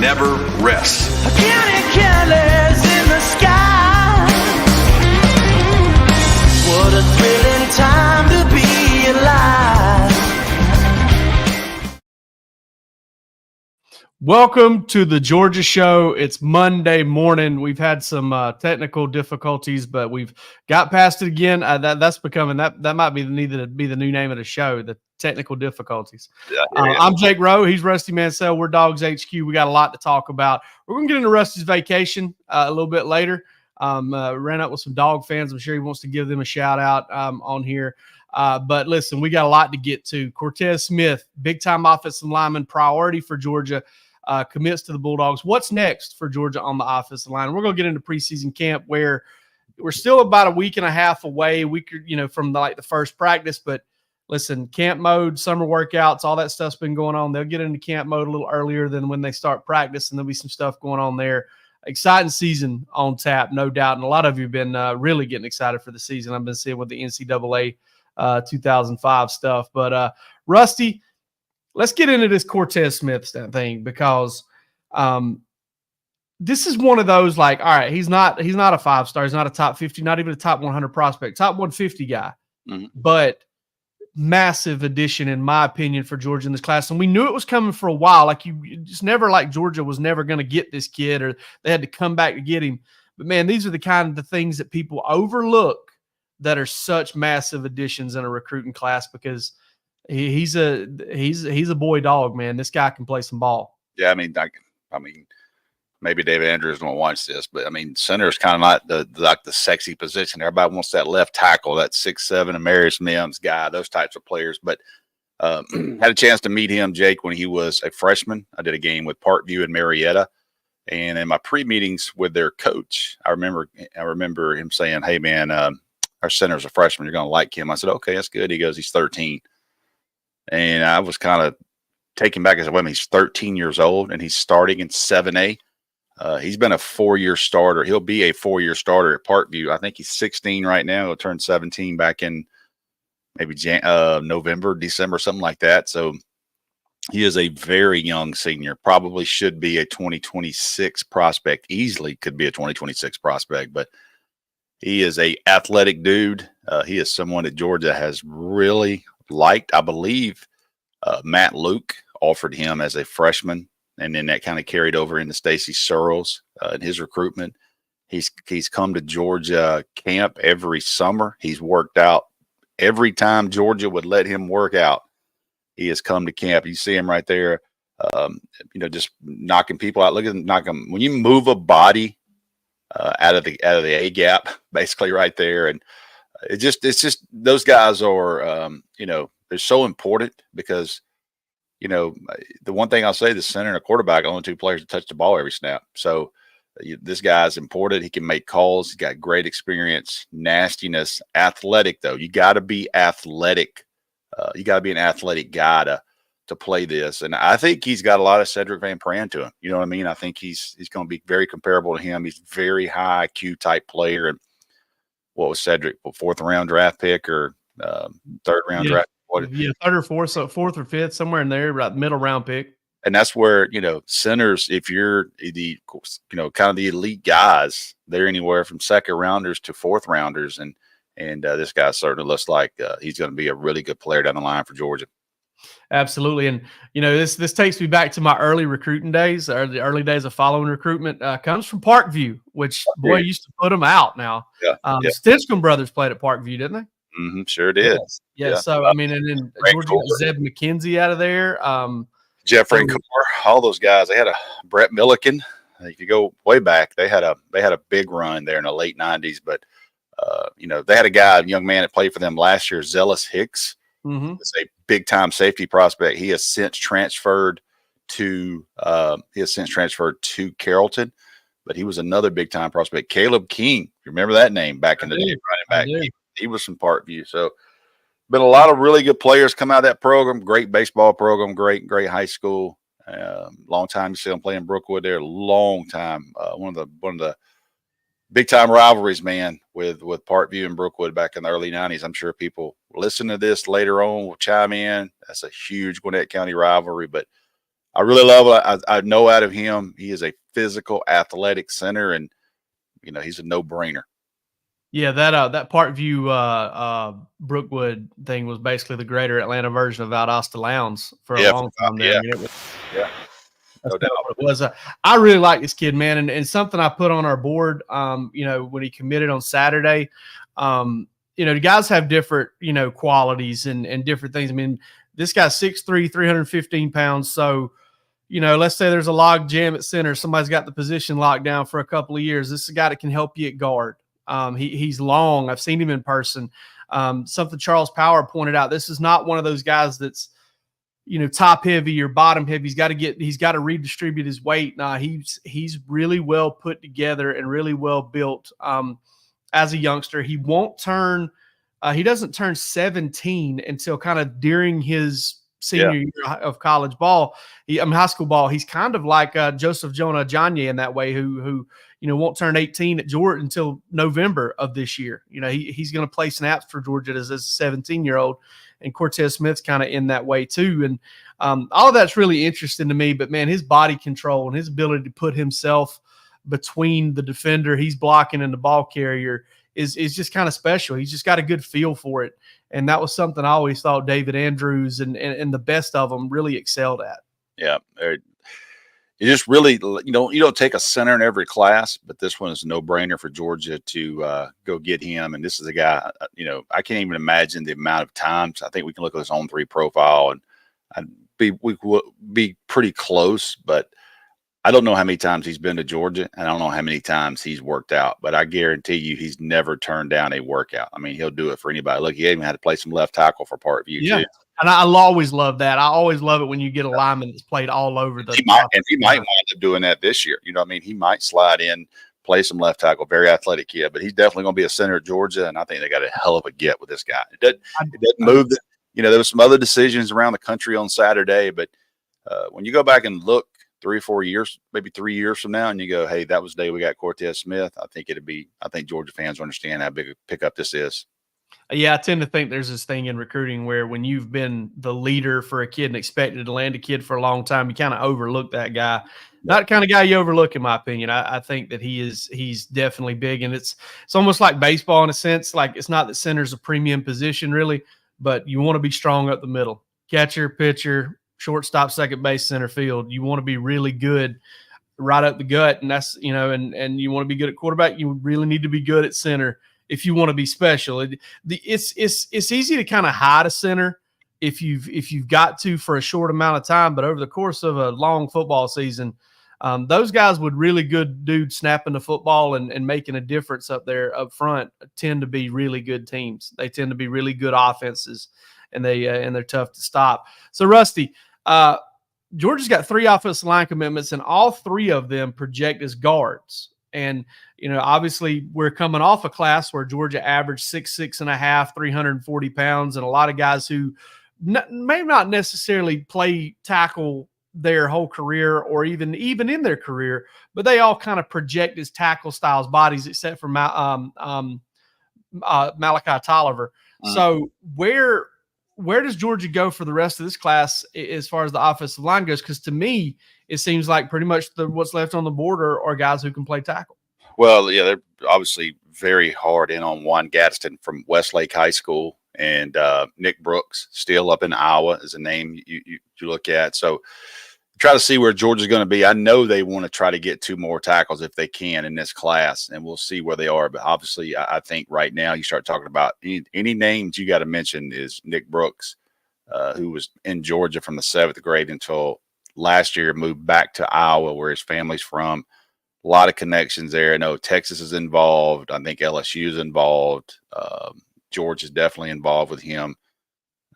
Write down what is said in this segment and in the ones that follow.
never rests. Counting careless in the sky. What a thrilling time to be alive. Welcome to the Georgia Show. It's Monday morning. We've had some technical difficulties, but we've got past it again. That's becoming that might be the new name of the show. The technical difficulties. Yeah. I'm Jake Rowe. He's Rusty Mansell. We're DawgsHQ. We got a lot to talk about. We're gonna get into Rusty's vacation a little bit later. Ran up with some dog fans. I'm sure he wants to give them a shout out on here. But listen, we got a lot to get to. Cortez Smith, big time offensive lineman, priority for Georgia. Commits to the Bulldogs. What's next for Georgia on the offensive line? We're going to get into preseason camp where we're still about a week and a half away, from the first practice. But listen, camp mode, summer workouts, all that stuff's been going on. They'll get into camp mode a little earlier than when they start practice, and there'll be some stuff going on there. Exciting season on tap, no doubt. And a lot of you have been really getting excited for the season. I've been seeing with the NCAA 2005 stuff. But Rusty, let's get into this Cortez Smith thing because this is one of those all right, he's not a 5-star. He's not a top 50, not even a top 100 prospect, top 150 guy. Mm-hmm. But massive addition, in my opinion, for Georgia in this class. And we knew it was coming for a while. You just never Georgia was never going to get this kid or they had to come back to get him. But, man, these are the kind of things that people overlook that are such massive additions in a recruiting class because – he's a boy dog, man. This guy can play some ball. Yeah, I mean, maybe David Andrews won't watch this, but I mean, center is kind of not the sexy position. Everybody wants that left tackle, that 6'7" Amarius Mims guy, those types of players. But had a chance to meet him, Jake, when he was a freshman. I did a game with Parkview and Marietta, and in my pre-meetings with their coach, I remember him saying, "Hey, man, our center's a freshman. You're going to like him." I said, "Okay, that's good." He goes, "He's 13." And I was kind of taken back. I said, "Wait a minute, he's 13 years old and he's starting in 7A. He's been a 4-year starter. He'll be a 4-year starter at Parkview. I think he's 16 right now. He'll turn 17 back in maybe November, December, something like that. So he is a very young senior. Probably should be a 2026 prospect. Easily could be a 2026 prospect, but he is a athletic dude. He is someone that Georgia has really liked. I believe Matt Luke offered him as a freshman, and then that kind of carried over into Stacy Searles in his recruitment. He's come to Georgia camp every summer. He's worked out every time Georgia would let him work out. He has come to camp. You see him right there, just knocking people out. Look at him knock him. When you move a body out of the A gap, basically right there, and it's just those guys are, they're so important because, the one thing I'll say, the center and a quarterback are only two players that touch the ball every snap. So this guy's important. He can make calls. He's got great experience, nastiness, athletic, though. You got to be athletic. You got to be an athletic guy to play this. And I think he's got a lot of Cedric Van Pran to him. You know what I mean? I think he's going to be very comparable to him. He's a very high IQ type player. And what was Cedric, a 4th round draft pick or 3rd round draft? Yeah, 3rd or 4th, so 4th or 5th, somewhere in there, about middle round pick. And that's where, centers, if you're the, kind of the elite guys, they're anywhere from 2nd rounders to 4th rounders. And this guy certainly looks like he's going to be a really good player down the line for Georgia. Absolutely. And, this takes me back to my early recruiting days, or the early days of following recruitment. Comes from Parkview, which, boy, used to put them out now. Yeah. Stinchcomb brothers played at Parkview, didn't they? Mm-hmm, sure did. Yeah. So, and then Georgia got Zeb McKenzie out of there. Jeffrey Cooper, all those guys. They had a Brett Milliken. If you go way back, they had a big run there in the late 90s. But, they had a young man that played for them last year, Zealous Hicks. Mm-hmm. It's a big-time safety prospect. He has since transferred to Carrollton, but he was another big-time prospect. Caleb King, you remember that name back in the day, running back. He was from Parkview. So, been a lot of really good players come out of that program. Great baseball program, great high school. Long time you see them playing Brookwood there. Long time. One of the big-time rivalries, man, with Parkview and Brookwood back in the early 90s. I'm sure people listen to this later on will chime in. That's a huge Gwinnett County rivalry, but I really love what I know out of him. He is a physical, athletic center, and he's a no-brainer. Yeah, that Parkview Brookwood thing was basically the greater Atlanta version of Valdosta Lowndes for a long time there. Yeah, I mean, it was, no doubt. what it was. I really like this kid, man, and something I put on our board. When he committed on Saturday, the guys have different qualities and different things. I mean, this guy's 6'3", 315 pounds. So, let's say there's a log jam at center. Somebody's got the position locked down for a couple of years. This is a guy that can help you at guard. He's long. I've seen him in person. Something Charles Power pointed out. This is not one of those guys that's, top heavy or bottom heavy. He's got to redistribute his weight. Nah, he's really well put together and really well built. As a youngster, he doesn't turn 17 until kind of during his senior year of college ball. High school ball. He's kind of like Joseph Jonah Ajanye in that way, who won't turn 18 at Georgia until November of this year. He's going to play snaps for Georgia as a 17-year-old, and Cortez Smith's kind of in that way too. And all of that's really interesting to me. But man, his body control and his ability to put himself between the defender he's blocking and the ball carrier is just kind of special. He's just got a good feel for it. And that was something I always thought David Andrews and the best of them really excelled at. Yeah. You just really, you don't take a center in every class, but this one is a no-brainer for Georgia to go get him. And this is a guy, I can't even imagine the amount of times. I think we can look at his on-3 profile and we will be pretty close, but I don't know how many times he's been to Georgia, and I don't know how many times he's worked out, but I guarantee you he's never turned down a workout. I mean, he'll do it for anybody. Look, he even had to play some left tackle for Parkview too. And I always love that. I always love it when you get a lineman that's played all over the. He might wind up doing that this year. You know what I mean? He might slide in, play some left tackle. Very athletic kid, but he's definitely going to be a center at Georgia, and I think they got a hell of a get with this guy. It doesn't move. There was some other decisions around the country on Saturday, but when you go back and look 3 or 4 years, maybe 3 years from now, and you go, hey, that was the day we got Cortez Smith, I think Georgia fans understand how big a pickup this is. Yeah, I tend to think there's this thing in recruiting where when you've been the leader for a kid and expected to land a kid for a long time, you kind of overlook that guy. Not the kind of guy you overlook, in my opinion. I think that he's definitely big, and it's almost like baseball in a sense. Like, it's not that center's a premium position really, but you want to be strong up the middle. Catcher, pitcher, shortstop, second base, center field. You want to be really good right up the gut, and that's and you want to be good at quarterback. You really need to be good at center if you want to be special. It's easy to kind of hide a center if you've got to for a short amount of time, but over the course of a long football season, those guys with really good dudes snapping the football and making a difference up there up front tend to be really good teams. They tend to be really good offenses, and they're tough to stop. So Rusty, Georgia's got 3 offensive line commitments, and all 3 of them project as guards. And, obviously we're coming off a class where Georgia averaged 6'6.5", 340 pounds, and a lot of guys who may not necessarily play tackle their whole career or even in their career, but they all kind of project as tackle styles bodies, except for Malachi Tolliver. So where does Georgia go for the rest of this class as far as the offensive line goes? Because to me, it seems like pretty much what's left on the board are guys who can play tackle. Well, yeah, they're obviously very hard in on Juan Gadsden from Westlake High School, and Nick Brooks, still up in Iowa, is a name you look at. So try to see where Georgia's going to be. I know they want to try to get 2 more tackles if they can in this class, and we'll see where they are. But obviously, I think right now you start talking about any names you got to mention is Nick Brooks, who was in Georgia from the 7th grade until last year, moved back to Iowa where his family's from. A lot of connections there. I know Texas is involved. I think LSU is involved. George is definitely involved with him.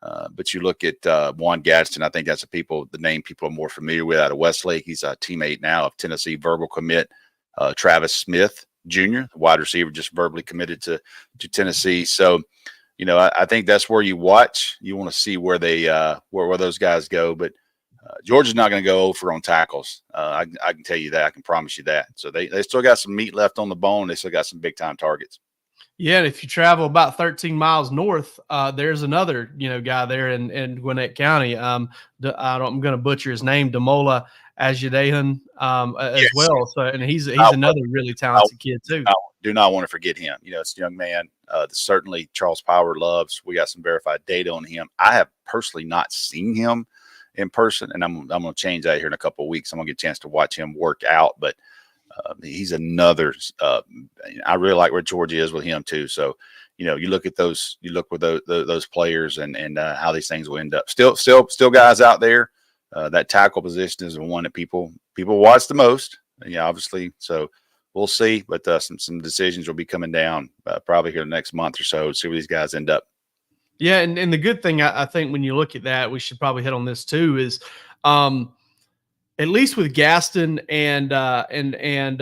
But you look at Juan Gadsden, I think that's the name people are more familiar with out of Westlake. He's a teammate now of Tennessee verbal commit Travis Smith Jr., the wide receiver, just verbally committed to Tennessee. So, I think that's where you watch. You want to see where they where those guys go. But Georgia's not going to go over on tackles. I can tell you that. I can promise you that. So they still got some meat left on the bone. They still got some big time targets. Yeah, and if you travel about 13 miles north, there's another guy there in Gwinnett County. I'm going to butcher his name, Damola Ajudahan, as Yes. well. So, and he's I, another really talented kid too. I do not want to forget him. It's a young man. Certainly Charles Power loves. We got some verified data on him. I have personally not seen him in person, and I'm going to change that here in a couple of weeks. I'm going to get a chance to watch him work out, but he's another. I really like where Georgia is with him too. So, you look at those, with those players and how these things will end up. Still guys out there. That tackle position is the one that people watch the most. Obviously. So we'll see, but some decisions will be coming down probably here the next month or so. See where these guys end up. Yeah, and the good thing I think when you look at that, we should probably hit on this too, is at least with Gaston and Ajudahan,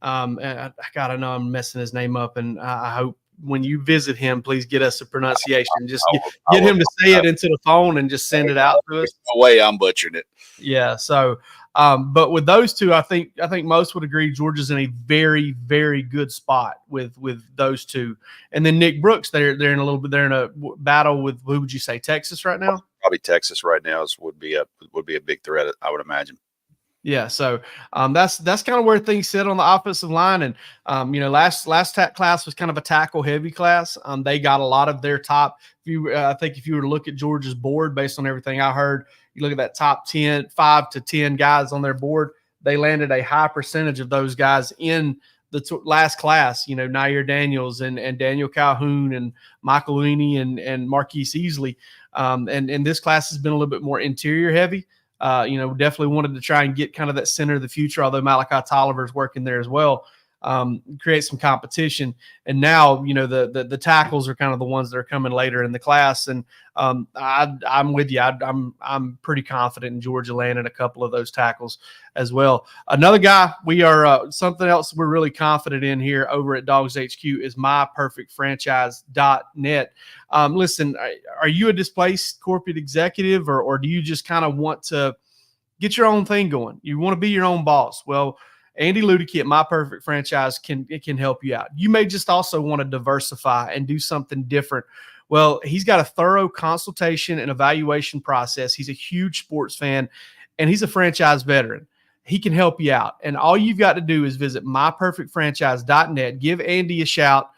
God, I know I'm messing his name up, and I hope when you visit him, please get us a pronunciation. Just get him to say it into the phone and just send it out to us. No way I'm butchering it. Yeah. So, but with those two, I think most would agree Georgia's in a very, very good spot with those two. And then Nick Brooks, they're in a battle with, who would you say, Texas right now? Probably Texas right now would be a big threat, I would imagine. Yeah, so that's kind of where things sit on the offensive line, and last class was kind of a tackle heavy class. They got a lot of their top. I think if you were to look at Georgia's board based on everything I heard, you look at that top 5 to 10 guys on their board. They landed a high percentage of those guys in the last class. Nair Daniels and Daniel Calhoun and Michael Looney and Marquise Easley. And this class has been a little bit more interior heavy. Definitely wanted to try and get kind of that center of the future, although Malachi Tolliver's working there as well, create some competition. And now, the tackles are kind of the ones that are coming later in the class. And I'm with you. I'm pretty confident in Georgia landing a couple of those tackles as well. Another guy we are something else we're really confident in here over at DawgsHQ is myperfectfranchise.net. Listen, are you a displaced corporate executive, or do you just kind of want to get your own thing going? You want to be your own boss? Well, Andy Ludicky at My Perfect Franchise can help you out. You may just also want to diversify and do something different. Well, he's got a thorough consultation and evaluation process. He's a huge sports fan, and he's a franchise veteran. He can help you out. And all you've got to do is visit myperfectfranchise.net, give Andy a shout,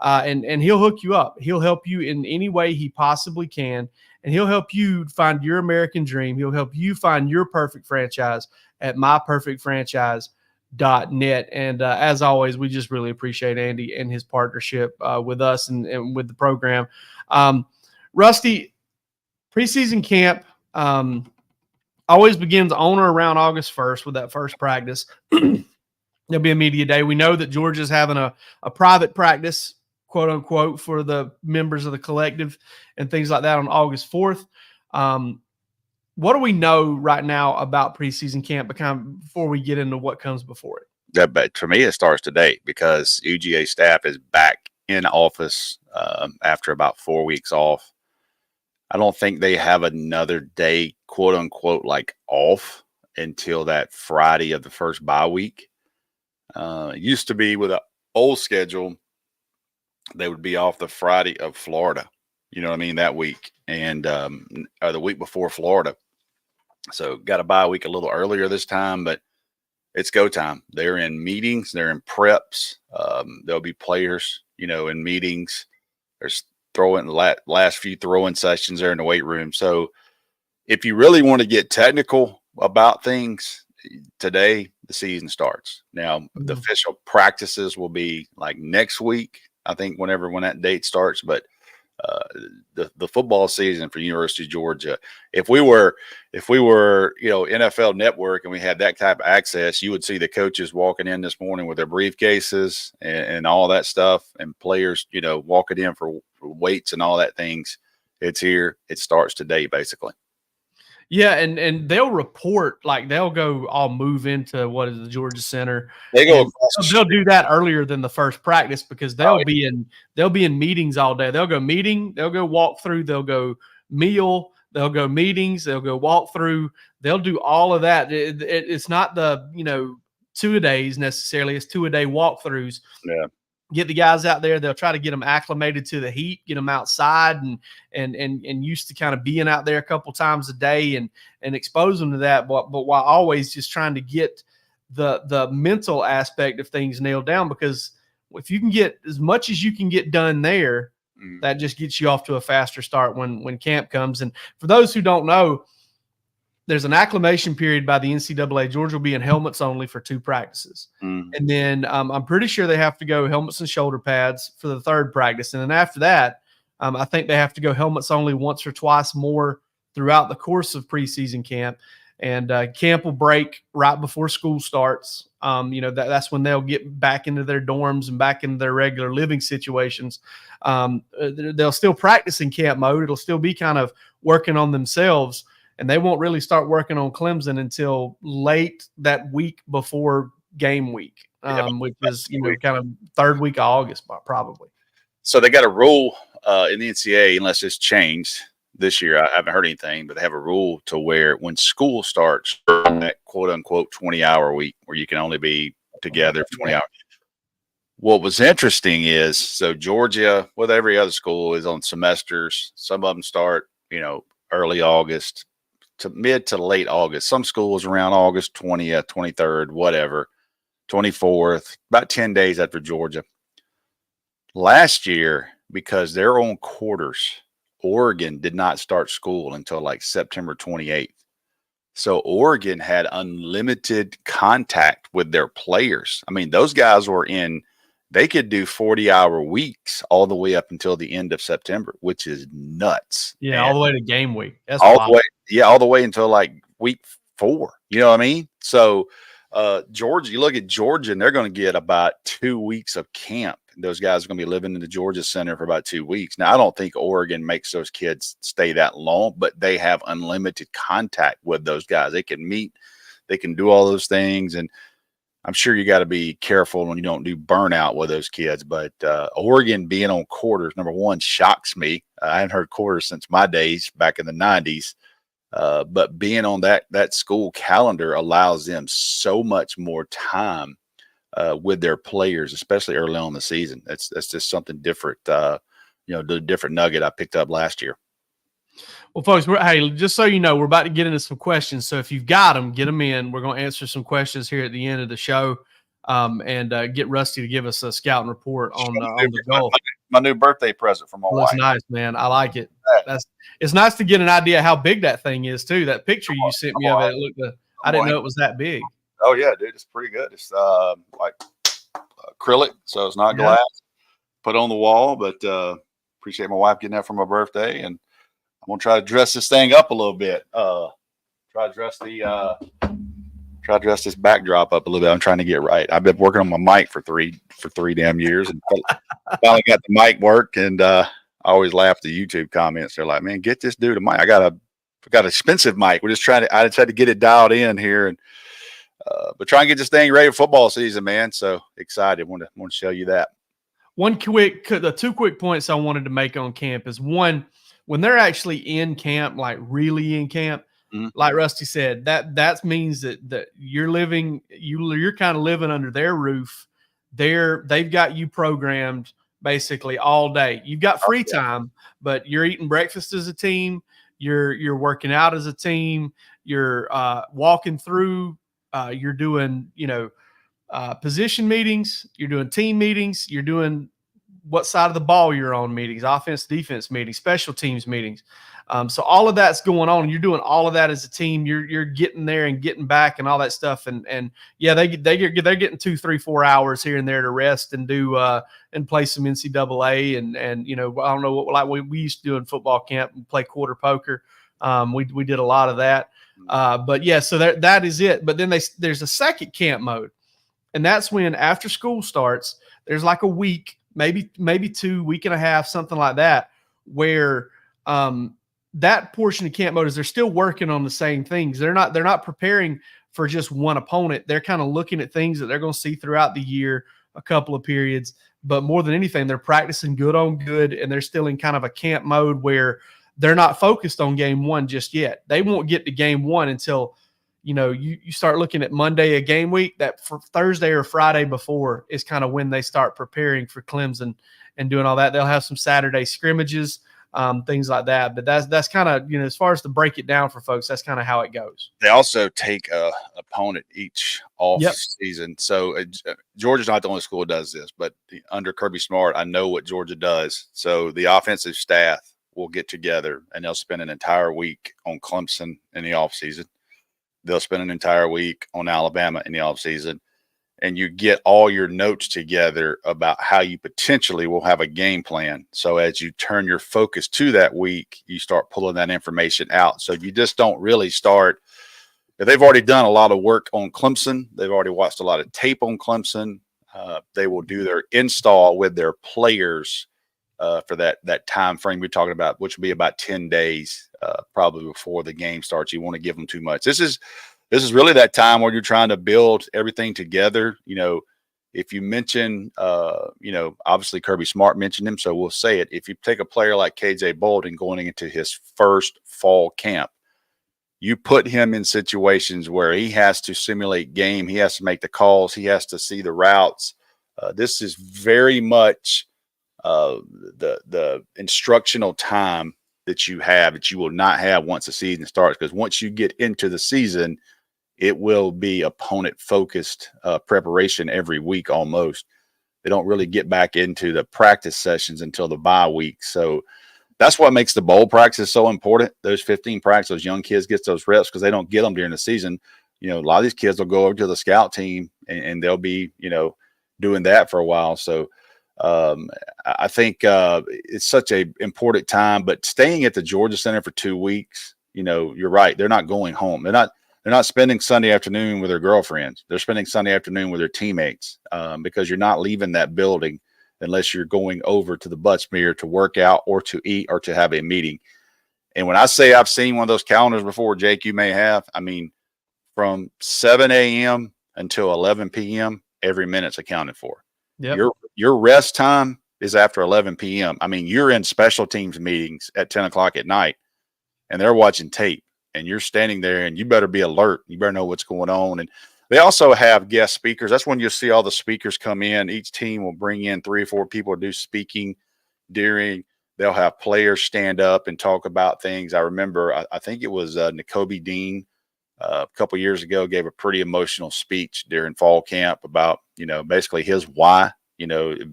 and he'll hook you up. He'll help you in any way he possibly can, and he'll help you find your American dream. He'll help you find your perfect franchise at myperfectfranchise.net. And as always, we just really appreciate Andy and his partnership with us and with the program. Rusty, preseason camp always begins on or around August 1st with that first practice. There'll be a media day. We know that Georgia's having a private practice, quote unquote, for the members of the collective and things like that on August 4th. What do we know right now about preseason camp before we get into what comes before it? But for me, it starts today because UGA staff is back in office after about 4 weeks off. I don't think they have another day, quote unquote, like off until that Friday of the first bye week. It used to be with an old schedule, they would be off the Friday of Florida, that week, and or the week before Florida. So got a bye week a little earlier this time, but it's go time. They're in meetings, they're in preps. There'll be players, in meetings. There's last few throwing sessions there in the weight room. So if you really want to get technical about things, today the season starts. Now the official practices will be like next week, I think, when that date starts. But the football season for University of Georgia, if we were NFL Network and we had that type of access, you would see the coaches walking in this morning with their briefcases and all that stuff, and players walking in for weights and all that things. It's here. It starts today, basically. Yeah, and they'll report, like they'll go all move into what is the Georgia Center. They'll do that earlier than the first practice because they'll be in meetings all day. They'll go meeting, they'll go walk through, they'll go meal, they'll go meetings, they'll go walk through. They'll do all of that. It's not the 2-a-days necessarily. It's 2-a-day walkthroughs. Yeah. get the guys out there. They'll try to get them acclimated to the heat, get them outside and used to kind of being out there a couple times a day and expose them to that. But while always just trying to get the mental aspect of things nailed down, because if you can get as much as you can get done there, that just gets you off to a faster start when camp comes. And for those who don't know, there's an acclimation period by the NCAA. Georgia will be in helmets only for 2 practices. And then I'm pretty sure they have to go helmets and shoulder pads for the 3rd practice. And then after that, I think they have to go helmets only once or twice more throughout the course of preseason camp. And camp will break right before school starts. That's when they'll get back into their dorms and back into their regular living situations. They'll still practice in camp mode. It'll still be kind of working on themselves. And they won't really start working on Clemson until late that week before game week, which is kind of 3rd week of August probably. So they got a rule in the NCAA, unless it's changed this year. I haven't heard anything, but they have a rule to where when school starts, that quote unquote 20-hour week where you can only be together for 20 hours. What was interesting is, so Georgia, with every other school, is on semesters. Some of them start, early August to mid to late August. Some schools around August 20th, 23rd, whatever, 24th, about 10 days after Georgia. Last year, because they're on quarters, Oregon did not start school until like September 28th. So Oregon had unlimited contact with their players. I mean, those guys were they could do 40-hour weeks all the way up until the end of September, which is nuts. Yeah, all the way to game week. That's all the way until like week 4. You know what I mean? So Georgia, you look at Georgia, and they're going to get about 2 weeks of camp. Those guys are going to be living in the Georgia Center for about 2 weeks. Now, I don't think Oregon makes those kids stay that long, but they have unlimited contact with those guys. They can meet, they can do all those things, and I'm sure you got to be careful when you don't do burnout with those kids. But Oregon being on quarters, number one, shocks me. I haven't heard quarters since my days back in the 90s. But being on that school calendar allows them so much more time with their players, especially early on in the season. That's just something different. The different nugget I picked up last year. Well, folks, hey, just so you know, we're about to get into some questions. So if you've got them, get them in. We're going to answer some questions here at the end of the show, and get Rusty to give us a scouting report on the Gulf. My new birthday present from my wife. That's nice, man. I like it. It's nice to get an idea how big that thing is too. That picture you sent me of it, I didn't know it was that big. Oh yeah, dude, it's pretty good. It's like acrylic, so it's not glass. Put on the wall, but appreciate my wife getting that for my birthday, and I'm gonna try to dress this thing up a little bit. Try to dress this backdrop up a little bit. I'm trying to get right. I've been working on my mic for three damn years, and finally got the mic work. And I always laugh at the YouTube comments. They're like, "Man, get this dude a mic. I got an expensive mic. We're just trying to. I just had to get it dialed in here, and but try and get this thing ready for football season, man. So excited. Want to show you that. The 2 quick points I wanted to make on camp is, one, when they're actually in camp, like really in camp, like Rusty said, that means that you're kind of living under their roof. They've got you programmed basically all day. You've got free time, but you're eating breakfast as a team. You're working out as a team. You're walking through. You're doing position meetings. You're doing team meetings. You're doing what side of the ball you're on meetings, offense, defense meetings, special teams meetings. So all of that's going on. You're doing all of that as a team. You're getting there and getting back and all that stuff. And yeah, they're getting 2, 3, 4 hours here and there to rest and do and play some NCAA and I don't know what we used to do in football camp and play quarter poker. We did a lot of that. But yeah, so that is it. But then there's a second camp mode, and that's when after school starts, there's like a week, maybe 2 week and a half, something like that, where that portion of camp mode is they're still working on the same things. They're not preparing for just one opponent. They're kind of looking at things that they're going to see throughout the year, a couple of periods, but more than anything, they're practicing good on good, and they're still in kind of a camp mode where they're not focused on game one just yet. They won't get to game one until, you start looking at Monday, a game week, that for Thursday or Friday before is kind of when they start preparing for Clemson and doing all that. They'll have some Saturday scrimmages, things like that. But that's kind of, as far as to break it down for folks, that's kind of how it goes. They also take a opponent each off Yep. season. So Georgia's not the only school that does this, but under Kirby Smart, I know what Georgia does. So the offensive staff will get together and they'll spend an entire week on Clemson in the offseason. They'll spend an entire week on Alabama in the offseason. And you get all your notes together about how you potentially will have a game plan. So as you turn your focus to that week, you start pulling that information out. So you just don't really start. If they've already done a lot of work on Clemson, they've already watched a lot of tape on Clemson. They will do their install with their players for that time frame we're talking about, which will be about 10 days, probably before the game starts. You want to give them too much. This is really that time where you're trying to build everything together. If you mention, obviously Kirby Smart mentioned him, so we'll say it. If you take a player like KJ Bolden going into his first fall camp, you put him in situations where he has to simulate game. He has to make the calls. He has to see the routes. This is very much the instructional time that you have that you will not have once the season starts, because once you get into the season, it will be opponent-focused preparation every week almost. They don't really get back into the practice sessions until the bye week. So that's what makes the bowl practice so important. Those 15 practices, those young kids get those reps because they don't get them during the season. A lot of these kids will go over to the scout team and they'll be, doing that for a while. So I think it's such a important time. But staying at the Georgia Center for 2 weeks, you're right. They're not going home. They're not spending Sunday afternoon with their girlfriends. They're spending Sunday afternoon with their teammates because you're not leaving that building unless you're going over to the Buttsmere to work out or to eat or to have a meeting. And when I say I've seen one of those calendars before, Jake, you may have, I mean, from 7 a.m. until 11 p.m., every minute's accounted for. Yep. Your rest time is after 11 p.m. I mean, you're in special teams meetings at 10 o'clock at night, and they're watching tape. And you're standing there and you better be alert. You better know what's going on. And they also have guest speakers. That's when you'll see all the speakers come in. Each team will bring in 3 or 4 people to do speaking during. They'll have players stand up and talk about things. I remember, I think it was N'Kobe Dean a couple years ago gave a pretty emotional speech during fall camp about, basically his why,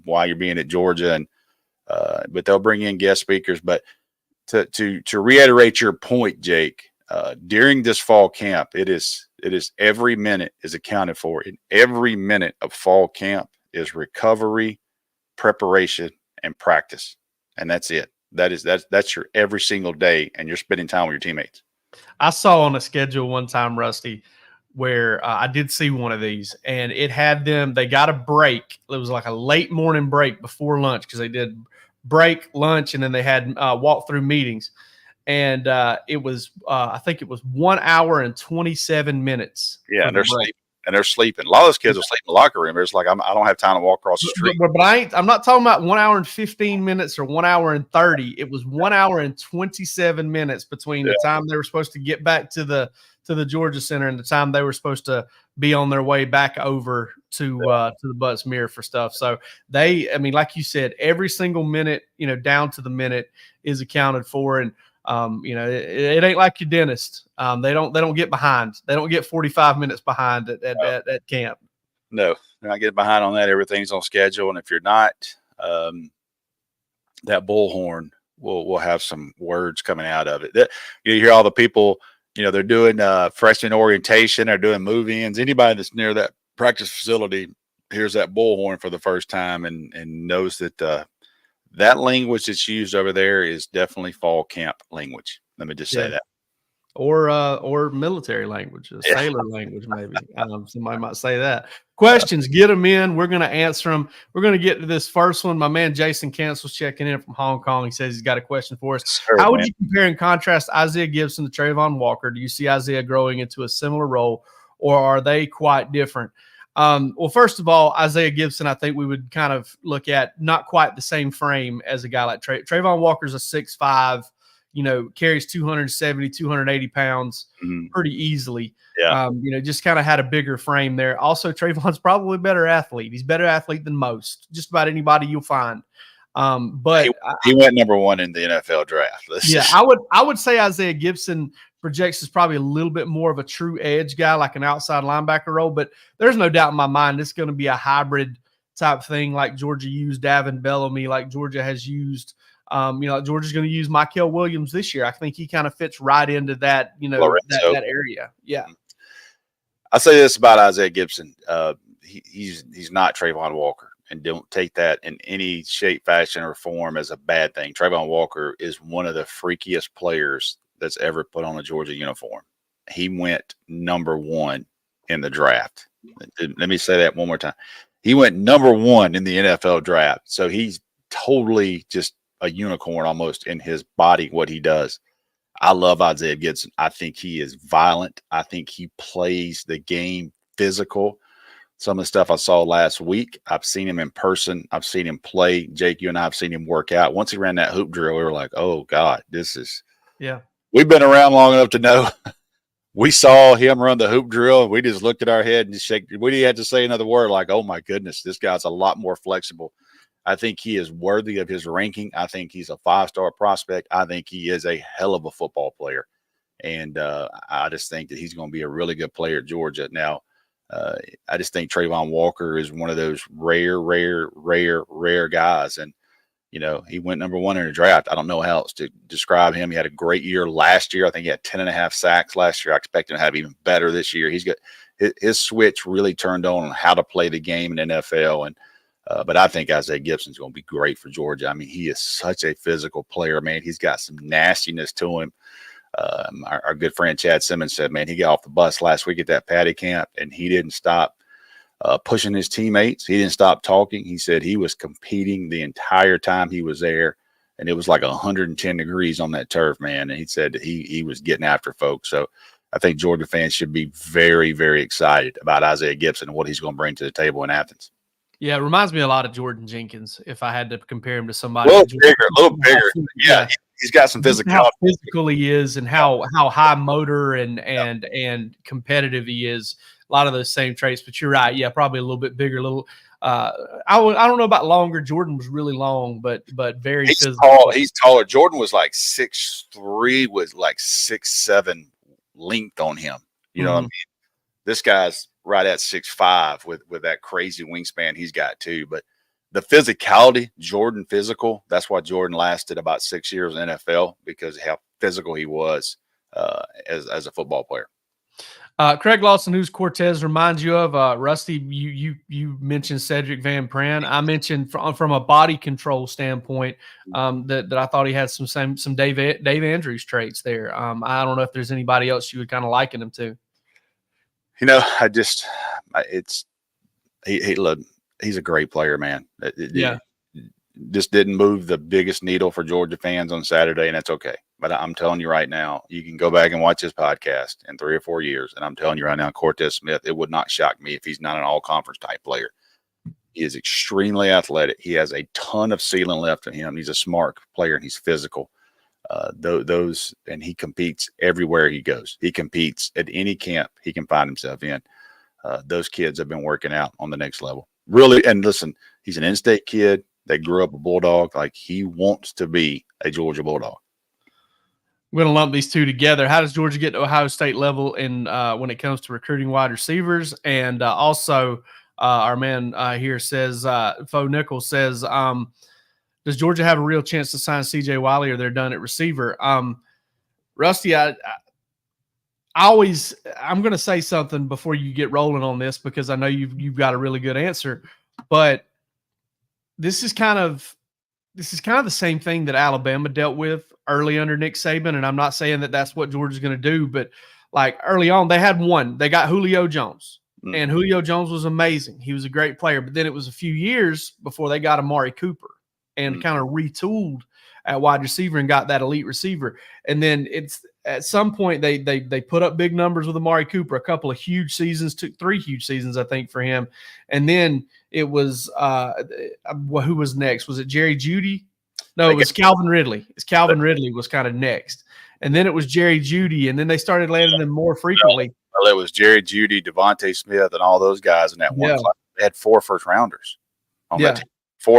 why you're being at Georgia. And but they'll bring in guest speakers. But to reiterate your point, Jake, during this fall camp, it is every minute is accounted for. And every minute of fall camp is recovery, preparation, and practice. And that's it. That's your every single day. And you're spending time with your teammates. I saw on a schedule one time, Rusty, where I did see one of these, and it had them, they got a break. It was like a late morning break before lunch because they did break, lunch, and then they had walk-through meetings. And it was, I think it was 1 hour and 27 minutes. Yeah, and they're sleeping. A lot of those kids will sleep in the locker room. It's like, I don't have time to walk across the street. But I'm not talking about 1 hour and 15 minutes or 1 hour and 30. It was 1 hour and 27 minutes between the time they were supposed to get back to the Georgia Center and the time they were supposed to be on their way back over to the Buttsmere for stuff. So like you said, every single minute, down to the minute is accounted for. And it ain't like your dentist. They don't get behind. They don't get 45 minutes behind at camp. No, they're not getting behind on that. Everything's on schedule. And if you're not, that bullhorn will have some words coming out of it. You hear all the people, they're doing freshman orientation, they're doing move-ins. Anybody that's near that practice facility hears that bullhorn for the first time and knows that that language that's used over there is definitely fall camp language. Let me just say that. Or military language, sailor language, maybe. Somebody might say that. Questions, get them in. We're going to answer them. We're going to get to this first one. My man Jason Cancel's checking in from Hong Kong. He says he's got a question for us. Sure, How would you compare and contrast Isaiah Gibson to Trayvon Walker? Do you see Isaiah growing into a similar role, or are they quite different? Well, first of all, Isaiah Gibson, I think we would kind of look at not quite the same frame as a guy like Trayvon Walker's a 6'5", carries 270, 280 pounds pretty easily. Yeah. Just kind of had a bigger frame there. Also, Trayvon's probably a better athlete. He's a better athlete than most, just about anybody you'll find. But he went number 1 in the NFL draft. I would say Isaiah Gibson projects as probably a little bit more of a true edge guy, like an outside linebacker role. But there's no doubt in my mind it's going to be a hybrid type thing, like Georgia used Davin Bellamy, like Georgia has used. Like Georgia's going to use Mykel Williams this year. I think he kind of fits right into that, that area. Yeah. I'll say this about Isaiah Gibson. He's not Trayvon Walker, and don't take that in any shape, fashion, or form as a bad thing. Trayvon Walker is one of the freakiest players that's ever put on a Georgia uniform. He went number 1 in the draft. Let me say that one more time. He went number 1 in the NFL draft. So he's totally just a unicorn almost in his body, what he does. I love Isaiah Gibson. I think he is violent. I think he plays the game physical. Some of the stuff I saw last week, I've seen him in person. I've seen him play. Jake, you and I have seen him work out. Once he ran that hoop drill, we were like, oh, God, we've been around long enough to know. We saw him run the hoop drill, and we just looked at our head and just shake. We didn't have to say another word, like, oh, my goodness, this guy's a lot more flexible. I think he is worthy of his ranking. I think he's a 5-star prospect. I think he is a hell of a football player. And I just think that he's going to be a really good player at Georgia. Now, I just think Trayvon Walker is one of those rare guys. And, he went number 1 in the draft. I don't know how else to describe him. He had a great year last year. I think he had 10.5 sacks last year. I expect him to have even better this year. He's got his switch really turned on how to play the game in the NFL. And, but I think Isaiah Gibson's going to be great for Georgia. I mean, he is such a physical player, man. He's got some nastiness to him. Our good friend Chad Simmons said, man, he got off the bus last week at that Patty camp, and he didn't stop pushing his teammates. He didn't stop talking. He said he was competing the entire time he was there, and it was like 110 degrees on that turf, man. And he said that he was getting after folks. So I think Georgia fans should be very, very excited about Isaiah Gibson and what he's going to bring to the table in Athens. Yeah, it reminds me a lot of Jordan Jenkins if I had to compare him to somebody. A little bigger. Yeah, he's got some physicality. How physical he is and how high motor and competitive he is. A lot of those same traits, but you're right. Yeah, probably a little bit bigger. I don't know about longer. Jordan was really long, but very physical. Tall. He's taller. Jordan was like 6'3", with like 6'7" length on him. You know what I mean? This guy's right at 6'5" with that crazy wingspan he's got too. But the physicality, Jordan physical, that's why Jordan lasted about 6 years in NFL, because of how physical he was as a football player. Craig Lawson, who's Cortez, reminds you of Rusty. You mentioned Cedric Van Pran. I mentioned from a body control standpoint that I thought he had some Dave Andrews traits there. I don't know if there's anybody else you would kind of liken him to. He's a great player, man. Just didn't move the biggest needle for Georgia fans on Saturday, and that's okay. But I'm telling you right now, you can go back and watch his podcast in 3 or 4 years, and I'm telling you right now, Cortez Smith, it would not shock me if he's not an all-conference type player. He is extremely athletic. He has a ton of ceiling left in him. He's a smart player, and he's physical. And he competes everywhere he goes. He competes at any camp he can find himself in. Those kids have been working out on the next level. Really, and listen, he's an in-state kid that grew up a Bulldog. Like, he wants to be a Georgia Bulldog. We're going to lump these two together. How does Georgia get to Ohio State level in when it comes to recruiting wide receivers? And also, our man here says, Fo Nichols says, does Georgia have a real chance to sign C.J. Wiley, or they're done at receiver? Rusty, I'm going to say something before you get rolling on this, because I know you've got a really good answer, but this is kind of the same thing that Alabama dealt with early under Nick Saban. And I'm not saying that that's what Georgia's going to do, but like early on, they got Julio Jones, and Julio Jones was amazing. He was a great player, but then it was a few years before they got Amari Cooper and kind of retooled at wide receiver and got that elite receiver. And then it's at some point they put up big numbers with Amari Cooper, a couple of huge seasons, 3 huge seasons, I think, for him. And then it was who was next? Was it Jerry Jeudy? No, it was Calvin Ridley. Calvin Ridley was kind of next. And then it was Jerry Jeudy, and then they started landing them more frequently. Well, it was Jerry Jeudy, Devontae Smith, and all those guys in that one class. They had 4 first-rounders on that team.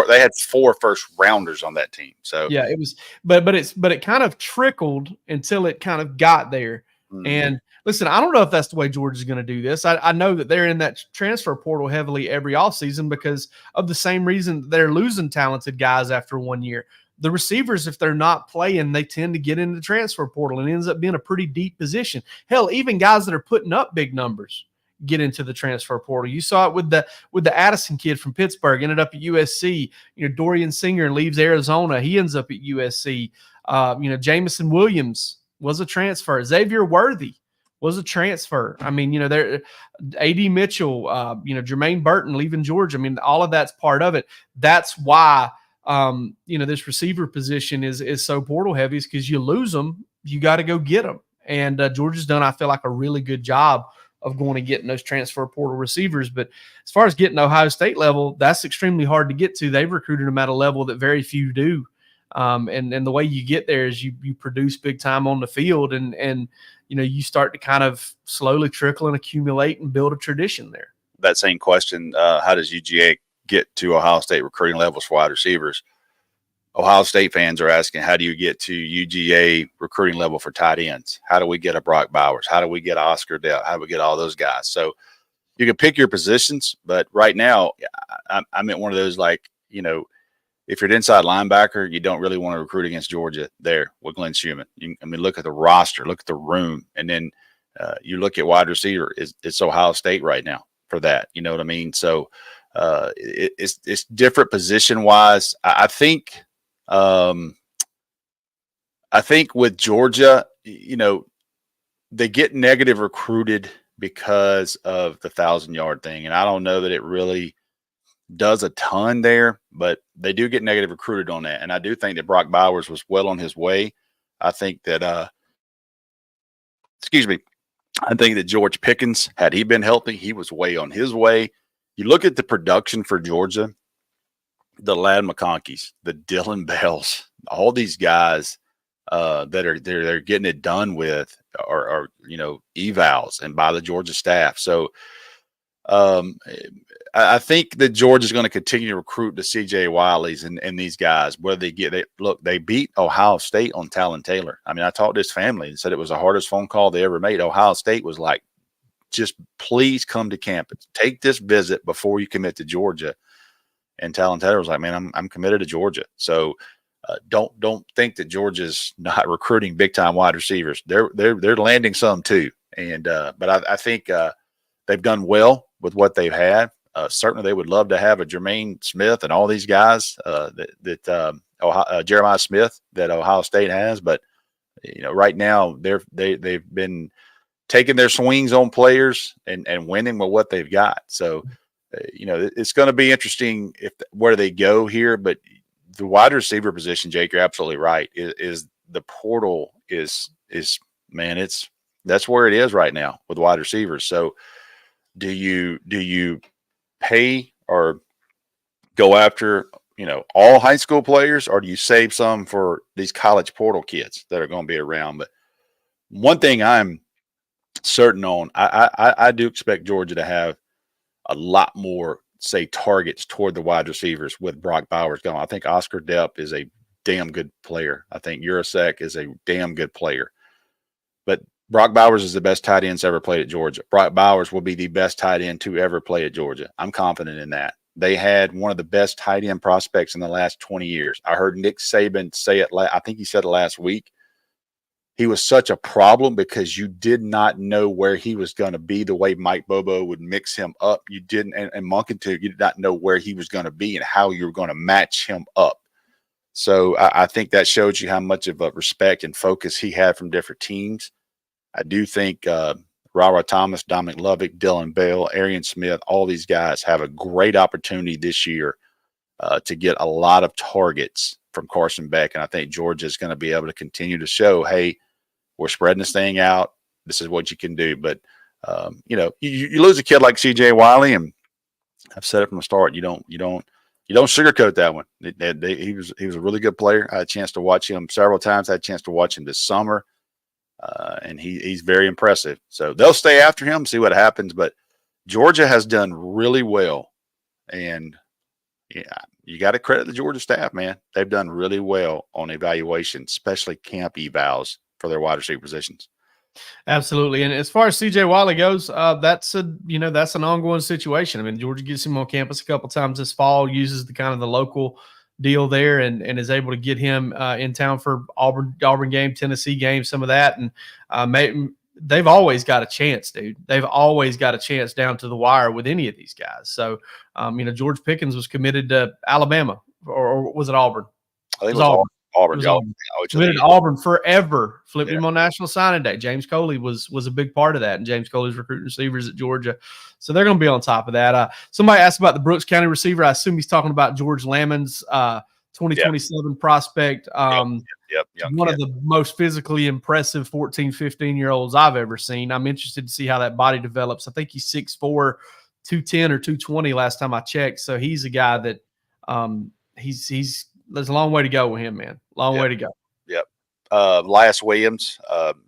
They had 4 first-rounders on that team. So yeah, it was, but it kind of trickled until it kind of got there. Mm-hmm. And listen, I don't know if that's the way Georgia's going to do this. I know that they're in that transfer portal heavily every offseason because of the same reason that they're losing talented guys after 1 year. The receivers, if they're not playing, they tend to get into the transfer portal and it ends up being a pretty deep position. Hell, even guys that are putting up big numbers get into the transfer portal. You saw it with the Addison kid from Pittsburgh, ended up at USC. Dorian Singer leaves Arizona. He ends up at USC. Jamison Williams was a transfer. Xavier Worthy was a transfer. I mean, there A.D. Mitchell, Jermaine Burton leaving Georgia. I mean, all of that's part of it. That's why this receiver position is so portal heavy, is because you lose them, you got to go get them. And Georgia's done, I feel like, a really good job of going and getting those transfer portal receivers. But as far as getting Ohio State level, that's extremely hard to get to. They've recruited them at a level that very few do. And the way you get there is you produce big time on the field, and you start to kind of slowly trickle and accumulate and build a tradition there. That same question, how does UGA get to Ohio State recruiting levels for wide receivers? Ohio State fans are asking, how do you get to UGA recruiting level for tight ends? How do we get a Brock Bowers? How do we get Oscar Dell? How do we get all those guys? So you can pick your positions, but right now I'm at one of those, like, if you're an inside linebacker, you don't really want to recruit against Georgia there with Glenn Schumann. Look at the roster, look at the room, and then you look at wide receiver. It's Ohio State right now for that. You know what I mean? So it's different position wise. I think with Georgia, they get negative recruited because of the 1,000-yard thing, and I don't know that it really does a ton there, but they do get negative recruited on that. And I do think that Brock Bowers was well on his way. I think that I think that George Pickens, had he been healthy, he was way on his way. You look at the production for Georgia, the Ladd McConkeys, the Dylan Bells, all these guys that they're getting it done with are evals and by the Georgia staff. So I think that Georgia's going to continue to recruit the CJ Wileys and these guys. Whether they beat Ohio State on Talon Taylor. I mean, I talked to his family and said it was the hardest phone call they ever made. Ohio State was like, just please come to campus, take this visit before you commit to Georgia. And Talon Taylor was like, man, I'm committed to Georgia. So don't think that Georgia's not recruiting big time wide receivers. They're landing some too. And but I think they've done well with what they've had. Certainly, they would love to have a Jermaine Smith and all these guys Jeremiah Smith that Ohio State has. But right now they've been taking their swings on players and winning with what they've got. So it's going to be interesting where they go here. But the wide receiver position, Jake, you're absolutely right. Is the portal is man, that's where it is right now with wide receivers. So do you pay or go after all high school players, or do you save some for these college portal kids that are going to be around? But one thing I'm certain on, I do expect Georgia to have a lot more, say, targets toward the wide receivers with Brock Bowers gone. I think Oscar Depp is a damn good player. I think Urasek is a damn good player. But Brock Bowers is the best tight end ever played at Georgia. Brock Bowers will be the best tight end to ever play at Georgia. I'm confident in that. They had one of the best tight end prospects in the last 20 years. I heard Nick Saban say it. I think he said it last week. He was such a problem because you did not know where he was going to be, the way Mike Bobo would mix him up. You didn't, and Monkentu, you did not know where he was going to be and how you were going to match him up. So I think that shows you how much of a respect and focus he had from different teams. I do think Rara Thomas, Dominic Lovick, Dylan Bell, Arian Smith, all these guys have a great opportunity this year to get a lot of targets from Carson Beck. And I think Georgia is going to be able to continue to show, hey, we're spreading this thing out. This is what you can do. But, you lose a kid like CJ Wiley, and I've said it from the start, you don't you don't sugarcoat that one. He was a really good player. I had a chance to watch him several times. I had a chance to watch him this summer, and he's very impressive. So they'll stay after him, see what happens. But Georgia has done really well, and yeah, you got to credit the Georgia staff, man. They've done really well on evaluation, especially camp evals for their wide receiver positions. Absolutely. And as far as CJ Wiley goes, that's an ongoing situation. I mean, Georgia gets him on campus a couple times this fall, uses the kind of the local deal there, and is able to get him in town for Auburn game, Tennessee game, some of that. And they've always got a chance, dude. They've always got a chance down to the wire with any of these guys. So, George Pickens was committed to Alabama, or was it Auburn? I think it was Auburn. Auburn. Committed to Auburn forever. Flipped him on National Signing Day. James Coley was a big part of that, and James Coley's recruiting receivers at Georgia. So they're going to be on top of that. Somebody asked about the Brooks County receiver. I assume he's talking about George Lammons, 2027 prospect. One of the most physically impressive 14, 15-year-olds I've ever seen. I'm interested to see how that body develops. I think he's 6'4", 210 or 220 last time I checked. So he's a guy that there's a long way to go with him, man. Long way to go. Yep. Elias Williams,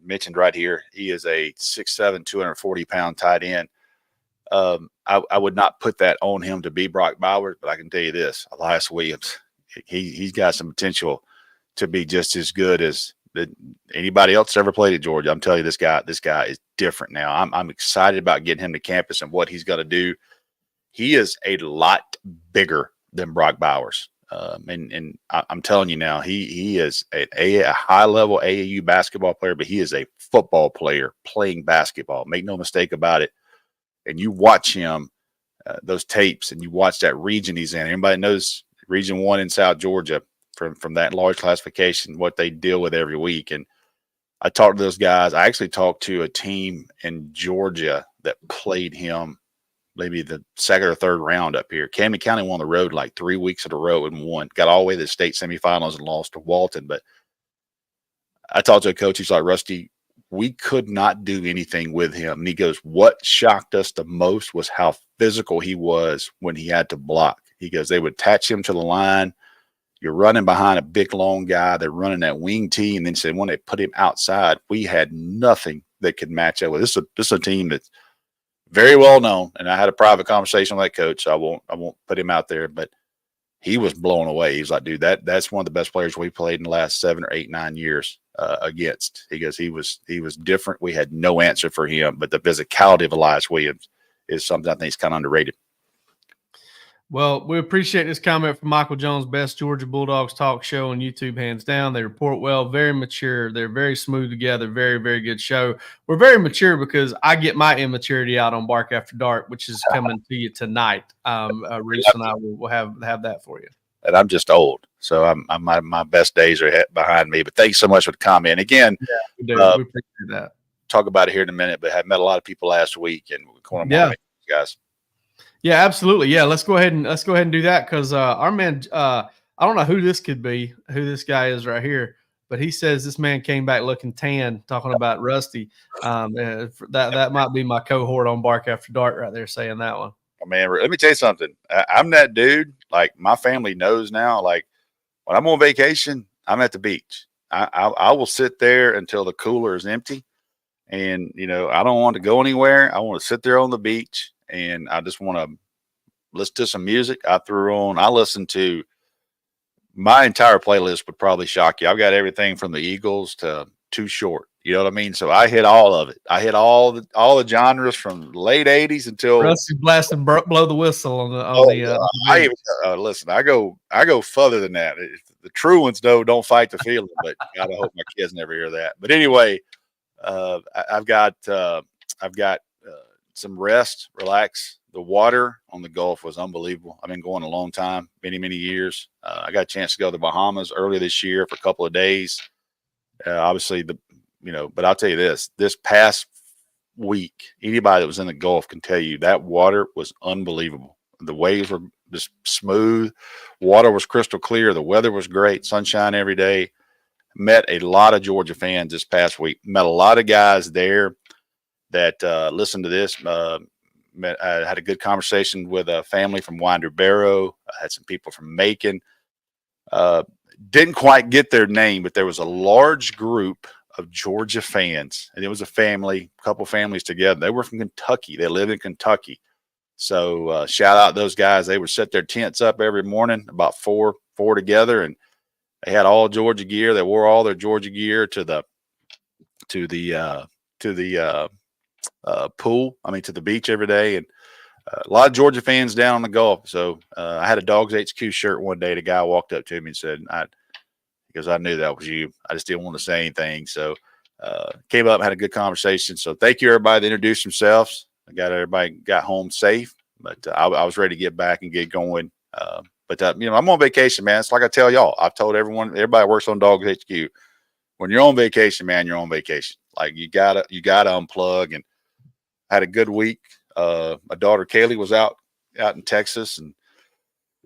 mentioned right here. He is a 6'7", 240-pound tight end. I would not put that on him to be Brock Bowers, but I can tell you this: Elias Williams, he's got some potential to be just as good as anybody else ever played at Georgia. I'm telling you, this guy is different now. I'm excited about getting him to campus and what he's going to do. He is a lot bigger than Brock Bowers. And I'm telling you now, he is a high-level AAU basketball player, but he is a football player playing basketball. Make no mistake about it. And you watch him, those tapes, and you watch that region he's in. Everybody knows Region 1 in South Georgia from that large classification, what they deal with every week. And I talked to those guys. I actually talked to a team in Georgia that played him maybe the second or third round up here. Camden County won the road like 3 weeks in a row and won. Got all the way to the state semifinals and lost to Walton. But I talked to a coach. He's like, Rusty, we could not do anything with him. And he goes, what shocked us the most was how physical he was when he had to block. He goes, they would attach him to the line. You're running behind a big, long guy. They're running that wing tee. And then said when they put him outside, we had nothing that could match up with. This is a team that's very well known, and I had a private conversation with that coach. So I won't put him out there, but he was blown away. He was like, dude, that's one of the best players we played in the last 7 or 8, 9 years against. He goes, he was different. We had no answer for him, but the physicality of Elias Williams is something I think is kind of underrated. Well, we appreciate this comment from Michael Jones, best Georgia Bulldogs talk show on YouTube, hands down. They report well, very mature. They're very smooth together, very, very good show. We're very mature because I get my immaturity out on Bark After Dark, which is coming to you tonight. Reese and I will have that for you. And I'm just old, so my best days are behind me. But thanks so much for the comment. Again, we do. We appreciate that. Talk about it here in a minute, but I met a lot of people last week, and we're going to guys. Yeah, absolutely. Yeah, let's go ahead and do that because our man, I don't know who this could be, who this guy is right here, but he says this man came back looking tan, talking about Rusty. That might be my cohort on Bark After Dark right there saying that one. Oh, man, let me tell you something. I'm that dude. Like my family knows now. Like when I'm on vacation, I'm at the beach. I will sit there until the cooler is empty, and I don't want to go anywhere. I want to sit there on the beach. And I just want to listen to some music. I listen to my entire playlist would probably shock you. I've got everything from the Eagles to Too Short. You know what I mean? So I hit all of it. I hit all the genres from the late 80s until Rusty Blasting blow the whistle on listen, I go further than that. The true ones don't fight the feeling, but God, I hope my kids never hear that. But anyway, I've got some rest, relax. The water on the Gulf was unbelievable. I've been going a long time, many, many years. I got a chance to go to the Bahamas earlier this year for a couple of days. Obviously, but I'll tell you this past week, anybody that was in the Gulf can tell you that water was unbelievable. The waves were just smooth. Water was crystal clear. The weather was great. Sunshine every day. Met a lot of Georgia fans this past week. Met a lot of guys there that listen to this. had a good conversation with a family from Winder Barrow. I had some people from Macon. Didn't quite get their name, but there was a large group of Georgia fans, and it was a couple families together. They were from Kentucky. They live in Kentucky. So shout out those guys. They would set their tents up every morning, about four together, and they had all Georgia gear. They wore all their Georgia gear to the pool. I mean, to the beach every day, and a lot of Georgia fans down on the Gulf. So I had a DawgsHQ shirt one day. The guy walked up to me and said, because I knew that was you. I just didn't want to say anything. So came up, had a good conversation. So thank you, everybody that introduced themselves. Everybody got home safe, but I was ready to get back and get going. But I'm on vacation, man. It's like I tell y'all. I've told everybody works on DawgsHQ. When you're on vacation, man, you're on vacation. Like you gotta unplug. And had a good week. My daughter Kaylee was out in Texas, and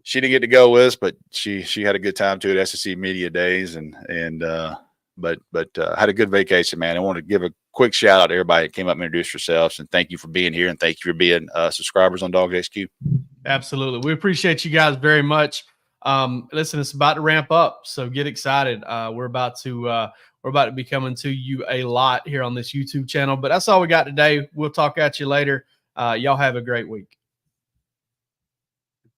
she didn't get to go with us, but she had a good time too at SEC Media Days, but had a good vacation, man. I want to give a quick shout out to everybody that came up and introduced yourselves, and thank you for being here, and thank you for being subscribers on DawgsHQ. Absolutely, we appreciate you guys very much. Listen, it's about to ramp up, so get excited. We're about to be coming to you a lot here on this YouTube channel, but that's all we got today. We'll talk at you later. Y'all have a great week.